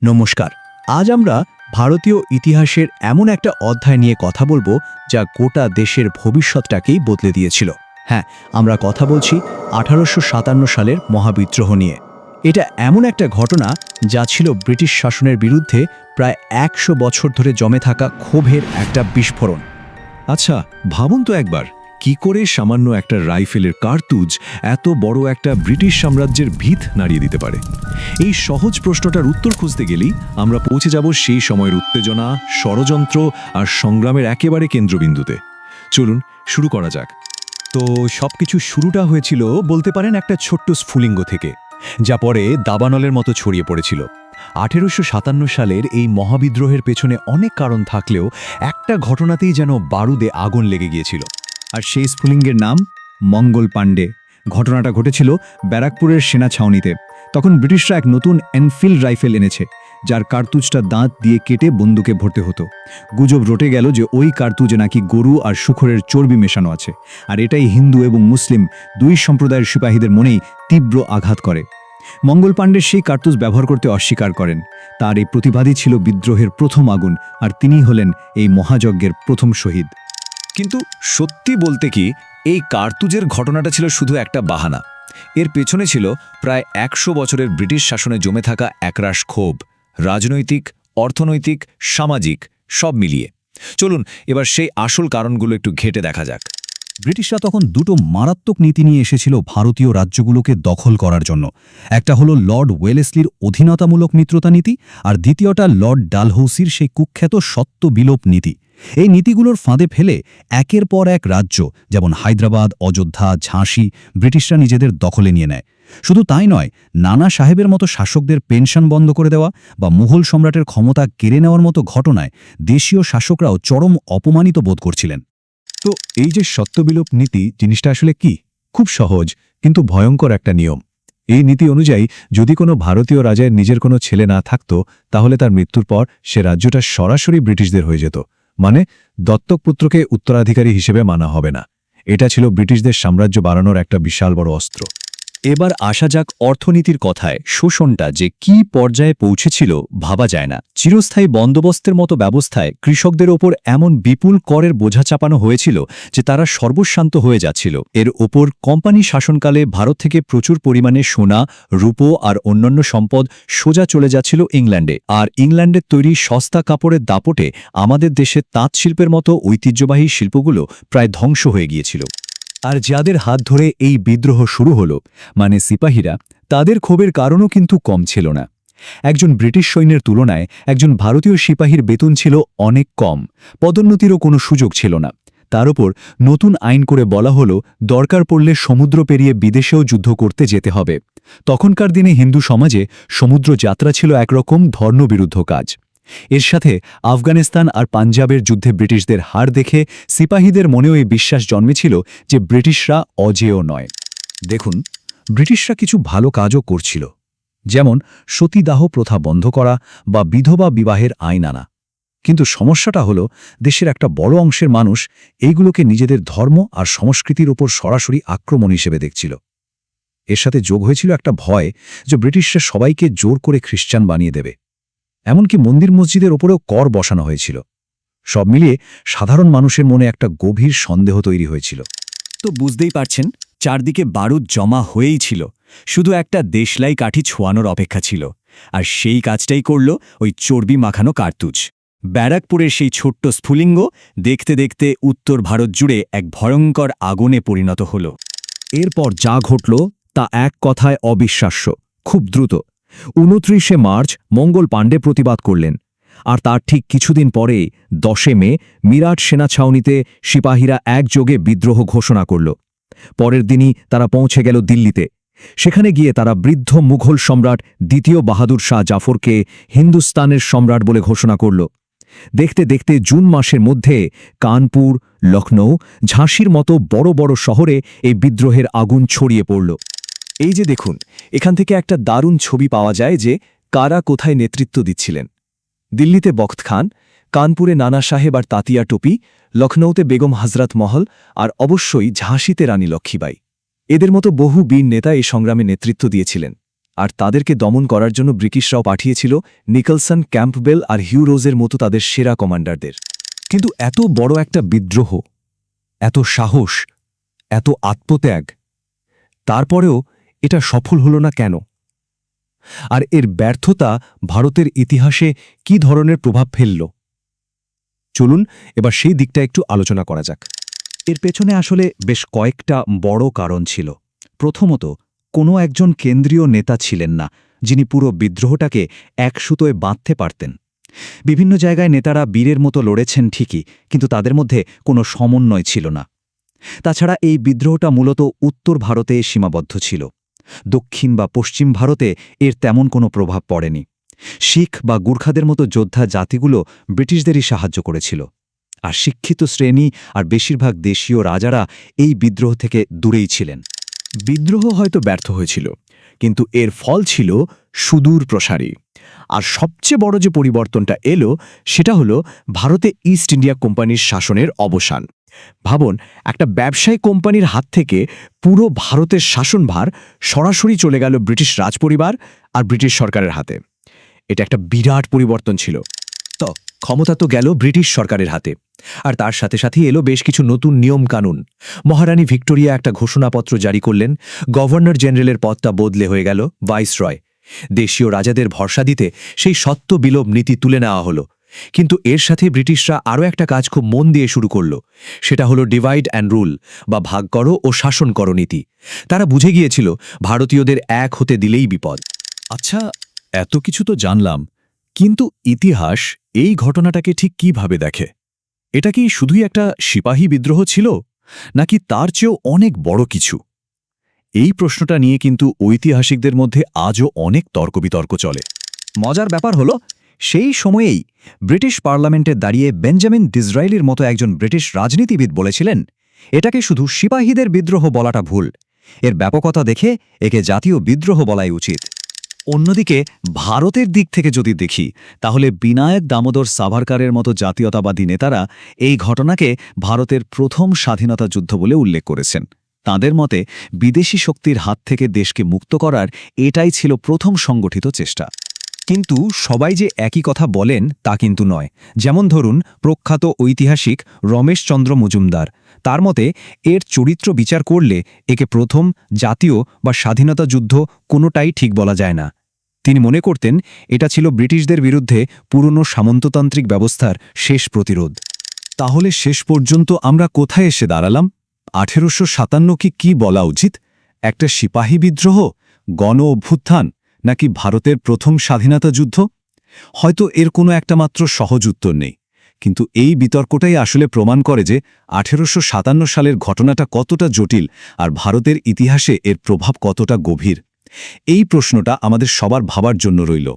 নমস্কার। আজ আমরা ভারতীয় ইতিহাসের এমন একটা অধ্যায় নিয়ে কথা বলবো যা গোটা দেশের ভবিষ্যৎটাকেই বদলে দিয়েছিল। হ্যাঁ, আমরা কথা বলছি 1857 সালের মহাবিদ্রোহ নিয়ে। এটা এমন একটা ঘটনা যা ছিল ব্রিটিশ শাসনের বিরুদ্ধে প্রায় 100 বছর ধরে জমে থাকা ক্ষোভের একটা বিস্ফোরণ। আচ্ছা, ভাবুন তো একবার, কি করে সামান্য একটা রাইফেলের কার্তুজ এত বড় একটা ব্রিটিশ সাম্রাজ্যের ভিত নাড়িয়ে দিতে পারে? এই সহজ প্রশ্নটার উত্তর খুঁজতে গেলেই আমরা পৌঁছে যাব সেই সময়ের উত্তেজনা, ষড়যন্ত্র আর সংগ্রামের একেবারে কেন্দ্রবিন্দুতে। চলুন শুরু করা যাক। তো সবকিছু শুরুটা হয়েছিল বলতে পারেন একটা ছোট্ট স্ফুলিঙ্গ থেকে, যা পরে দাবানলের মতো ছড়িয়ে পড়েছিল। 1857 সালের এই মহাবিদ্রোহের পেছনে অনেক কারণ থাকলেও একটা ঘটনাতেই যেন বারুদে আগুন লেগে গিয়েছিল। আর সেই স্ফুলিঙ্গের নাম মঙ্গল পাণ্ডে। ঘটনাটা ঘটেছিল ব্যারাকপুরের সেনা ছাউনিতে। তখন ব্রিটিশরা এক নতুন এনফিল্ড রাইফেল এনেছে, যার কার্তুজটা দাঁত দিয়ে কেটে বন্দুকে ভরতে হতো। গুজব রটে গেল যে ওই কার্তুজে নাকি গরু আর শূকরের চর্বি মেশানো আছে, আর এটাই হিন্দু এবং মুসলিম দুই সম্প্রদায়ের সিপাহীদের মনেই তীব্র আঘাত করে। মঙ্গল পাণ্ডে সেই কার্তুজ ব্যবহার করতে অস্বীকার করেন। তার এই প্রতিবাদী ছিল বিদ্রোহের প্রথম আগুন, আর তিনিই হলেন এই মহাযজ্ঞের প্রথম শহীদ। কিন্তু সত্যি বলতে কি, এই কার্তুজের ঘটনাটা ছিল শুধু একটা বাহানা। এর পেছনে ছিল প্রায় 100 বছরের ব্রিটিশ শাসনে জমে থাকা একরাশ ক্ষোভ, রাজনৈতিক, অর্থনৈতিক, সামাজিক, সব মিলিয়ে। চলুন এবার সেই আসল কারণগুলো একটু ঘেঁটে দেখা যাক। ব্রিটিশরা তখন দুটো মারাত্মক নীতি নিয়ে এসেছিল ভারতীয় রাজ্যগুলোকে দখল করার জন্য। একটা হলো লর্ড ওয়েলেসলির অধীনতামূলক মিত্রতা নীতি, আর দ্বিতীয়টা লর্ড ডালহৌসির সেই কুখ্যাত সত্য বিলোপ নীতি। এই নীতিগুলোর ফাঁদে ফেলে একের পর এক রাজ্য, যেমন হায়দ্রাবাদ, অযোধ্যা, ঝাঁসি, ব্রিটিশরা নিজেদের দখলে নিয়ে নেয়। শুধু তাই নয়, নানা সাহেবের মতো শাসকদের পেনশন বন্ধ করে দেওয়া বা মুঘল সম্রাটের ক্ষমতা কেড়ে নেওয়ার মতো ঘটনায় দেশীয় শাসকরাও চরম অপমানিত বোধ করছিলেন। তো এই যে সত্যবিলোপ নীতি জিনিসটা আসলে কি? খুব সহজ কিন্তু ভয়ঙ্কর একটা নিয়ম। এই নীতি অনুযায়ী যদি কোনো ভারতীয় রাজার নিজের কোনো ছেলে না থাকত, তাহলে তার মৃত্যুর পর সে রাজ্যটা সরাসরি ব্রিটিশদের হয়ে যেত। মানে দত্তক পুত্রকে উত্তরাধিকারী হিসেবে মানা হবে না। এটা ছিল ব্রিটিশদের সাম্রাজ্য বাড়ানোর একটা বিশাল বড় অস্ত্র। এবার আসা যাক অর্থনীতির কথায়। শোষণটা যে কি পর্যায়ে পৌঁছেছিল ভাবা যায় না। চিরস্থায়ী বন্দোবস্তের মতো ব্যবস্থায় কৃষকদের ওপর এমন বিপুল করের বোঝা চাপানো হয়েছিল যে তারা সর্বস্বান্ত হয়ে যাচ্ছিল। এর ওপর কোম্পানি শাসনকালে ভারত থেকে প্রচুর পরিমাণে সোনা, রূপো আর অন্যান্য সম্পদ সোজা চলে যাচ্ছিল ইংল্যান্ডে। আর ইংল্যান্ডের তৈরি সস্তা কাপড়ের দাপটে আমাদের দেশের তাঁত শিল্পের মতো ঐতিহ্যবাহী শিল্পগুলো প্রায় ধ্বংস হয়ে গিয়েছিল। আর যাদের হাত ধরে এই বিদ্রোহ শুরু হলো, মানে সিপাহীরা, তাদের ক্ষোভের কারণও কিন্তু কম ছিল না। একজন ব্রিটিশ সৈন্যের তুলনায় একজন ভারতীয় সিপাহীর বেতন ছিল অনেক কম, পদোন্নতিরও কোনো সুযোগ ছিল না। তার উপর নতুন আইন করে বলা হলো দরকার পড়লে সমুদ্র পেরিয়ে বিদেশেও যুদ্ধ করতে যেতে হবে। তখনকার দিনে হিন্দু সমাজে সমুদ্র যাত্রা ছিল একরকম ধর্মবিরুদ্ধ কাজ। এর সাথে আফগানিস্তান আর পাঞ্জাবের যুদ্ধে ব্রিটিশদের হার দেখে সিপাহীদের মনেও এই বিশ্বাস জন্মেছিল যে ব্রিটিশরা অজেয় নয়। দেখুন, ব্রিটিশরা কিছু ভালো কাজও করছিল, যেমন সতীদাহ প্রথা বন্ধ করা বা বিধবা বিবাহের আইন আনা। কিন্তু সমস্যাটা হলো দেশের একটা বড় অংশের মানুষ এইগুলোকে নিজেদের ধর্ম আর সংস্কৃতির ওপর সরাসরি আক্রমণ হিসেবে দেখছিল। এর সাথে যোগ হয়েছিল একটা ভয় যে ব্রিটিশরা সবাইকে জোর করে খ্রিস্টান বানিয়ে দেবে। এমনকি মন্দির মসজিদের ওপরেও কর বসানো হয়েছিল। সব মিলিয়ে সাধারণ মানুষের মনে একটা গভীর সন্দেহ তৈরি হয়েছিল। তো বুঝতেই পারছেন, চারদিকে বারুদ জমা হয়েই ছিল, শুধু একটা দেশলাই কাঠি ছোঁয়ানোর অপেক্ষা ছিল। আর সেই কাজটাই করল ওই চর্বি মাখানো কার্তুজ। ব্যারাকপুরের সেই ছোট্ট স্ফুলিঙ্গ দেখতে দেখতে উত্তর ভারত জুড়ে এক ভয়ঙ্কর আগুনে পরিণত হল। এরপর যা ঘটল তা এক কথায় অবিশ্বাস্য। খুব দ্রুত 29শে মার্চ মঙ্গল পাণ্ডে প্রতিবাদ করলেন, আর তার ঠিক কিছুদিন পরে 10শে মে মিরাট সেনা ছাউনিতে সিপাহীরা একযোগে বিদ্রোহ ঘোষণা করল। পরের দিনই তারা পৌঁছে গেল দিল্লিতে। সেখানে গিয়ে তারা বৃদ্ধ মুঘল সম্রাট দ্বিতীয় বাহাদুর শাহ জাফরকে হিন্দুস্তানের সম্রাট বলে ঘোষণা করল। দেখতে দেখতে জুন মাসের মধ্যে কানপুর, লখনৌ, ঝাঁসির মতো বড় বড় শহরে এই বিদ্রোহের আগুন ছড়িয়ে পড়ল। এই যে দেখুন, এখান থেকে একটা দারুণ ছবি পাওয়া যায় যে কারা কোথায় নেতৃত্ব দিচ্ছিলেন। দিল্লিতে বখত খান, কানপুরে নানা সাহেব আর তাতিয়া টোপি, লখনৌতে বেগম হজরত মহল, আর অবশ্যই ঝাঁসিতে রানী লক্ষ্মীবাই। এদের মতো বহু বীর নেতা এই সংগ্রামে নেতৃত্ব দিয়েছিলেন। আর তাদেরকে দমন করার জন্য ব্রিটিশরাও পাঠিয়েছিল নিকলসন, ক্যাম্পবেল আর হিউ রোজের মতো তাদের সেরা কমান্ডারদের। কিন্তু এত বড় একটা বিদ্রোহ, এত সাহস, এত আত্মত্যাগ, তারপরেও এটা সফল হলো না কেন? আর এর ব্যর্থতা ভারতের ইতিহাসে কী ধরনের প্রভাব ফেলল? চলুন এবার সেই দিকটা একটু আলোচনা করা যাক। এর পেছনে আসলে বেশ কয়েকটা বড় কারণ ছিল। প্রথমত, কোনো একজন কেন্দ্রীয় নেতা ছিলেন না যিনি পুরো বিদ্রোহটাকে এক সুতোয় বাঁধতে পারতেন। বিভিন্ন জায়গায় নেতারা বীরের মতো লড়েছেন ঠিকই, কিন্তু তাদের মধ্যে কোনো সমন্বয় ছিল না। তাছাড়া এই বিদ্রোহটা মূলত উত্তর ভারতে সীমাবদ্ধ ছিল। দক্ষিণ বা পশ্চিম ভারতে এর তেমন কোনো প্রভাব পড়েনি। শিখ বা গুর্খাদের মতো যোদ্ধা জাতিগুলো ব্রিটিশদেরই সাহায্য করেছিল। আর শিক্ষিত শ্রেণী আর বেশিরভাগ দেশীয় রাজারা এই বিদ্রোহ থেকে দূরেই ছিলেন। বিদ্রোহ হয়তো ব্যর্থ হয়েছিল, কিন্তু এর ফল ছিল সুদূর প্রসারী। আর সবচেয়ে বড় যে পরিবর্তনটা এলো সেটা হলো ভারতে ইস্ট ইন্ডিয়া কোম্পানির শাসনের অবসান। ভাবুন, একটা ব্যবসায়ী কোম্পানির হাত থেকে পুরো ভারতের শাসনভার সরাসরি চলে গেল ব্রিটিশ রাজপরিবার আর ব্রিটিশ সরকারের হাতে। এটা একটা বিরাট পরিবর্তন ছিল। তো ক্ষমতা তো গেল ব্রিটিশ সরকারের হাতে, আর তার সাথে সাথে এলো বেশ কিছু নতুন নিয়ম কানুন। মহারানী ভিক্টোরিয়া একটা ঘোষণাপত্র জারি করলেন, গভর্নর জেনারেলের পদটা বদলে হয়ে গেল ভাইসরয়। দেশীয় রাজাদের ভরসা দিতে সেই সত্ত্ব বিলোপ নীতি তুলে নেওয়া হলো। কিন্তু এর সাথে ব্রিটিশরা আরও একটা কাজ খুব মন দিয়ে শুরু করল, সেটা হলো ডিভাইড অ্যান্ড রুল বা ভাগ করো ও শাসন করো নীতি। তারা বুঝে গিয়েছিল ভারতীয়দের এক হতে দিলেই বিপদ। আচ্ছা, এত কিছু তো জানলাম, কিন্তু ইতিহাস এই ঘটনাটাকে ঠিক কিভাবে দেখে? এটা কি শুধুই একটা সিপাহী বিদ্রোহ ছিল, নাকি তার চেয়েও অনেক বড় কিছু? এই প্রশ্নটা নিয়ে কিন্তু ঐতিহাসিকদের মধ্যে আজও অনেক তর্কবিতর্ক চলে। মজার ব্যাপার হলো, সেই সময়েই ব্রিটিশ পার্লামেন্টে দাঁড়িয়ে বেঞ্জামিন ডিসরায়েলির মতো একজন ব্রিটিশ রাজনীতিবিদ বলেছিলেন, এটাকে শুধু সিপাহীদের বিদ্রোহ বলাটা ভুল, এর ব্যাপকতা দেখে একে জাতীয় বিদ্রোহ বলাই উচিত। অন্যদিকে ভারতের দিক থেকে যদি দেখি, তাহলে বিনায়ক দামোদর সাভারকারের মতো জাতীয়তাবাদী নেতারা এই ঘটনাকে ভারতের প্রথম স্বাধীনতা যুদ্ধ বলে উল্লেখ করেছেন। তাঁদের মতে বিদেশি শক্তির হাত থেকে দেশকে মুক্ত করার এটাই ছিল প্রথম সংগঠিত চেষ্টা। কিন্তু সবাই যে একই কথা বলেন তা কিন্তু নয়। যেমন ধরুন প্রখ্যাত ঐতিহাসিক রমেশচন্দ্র মজুমদার, তার মতে এর চরিত্র বিচার করলে একে প্রথম, জাতীয় বা স্বাধীনতা যুদ্ধ কোনোটাই ঠিক বলা যায় না। তিনি মনে করতেন এটা ছিল ব্রিটিশদের বিরুদ্ধে পুরনো সামন্ততান্ত্রিক ব্যবস্থার শেষ প্রতিরোধ। তাহলে শেষ পর্যন্ত আমরা কোথায় এসে দাঁড়ালাম? 1857 কি বলা উচিত? একটা সিপাহী বিদ্রোহ, গণ অভ্যুত্থান, নাকি ভারতের প্রথম স্বাধীনতা যুদ্ধ? হয়তো এর কোনো একটা মাত্র সহজ উত্তর নেই, কিন্তু এই বিতর্কটাই আসলে প্রমাণ করে যে 1857 সালের ঘটনাটা কতটা জটিল আর ভারতের ইতিহাসে এর প্রভাব কতটা গভীর। এই প্রশ্নটা আমাদের সবার ভাবার জন্য রইল।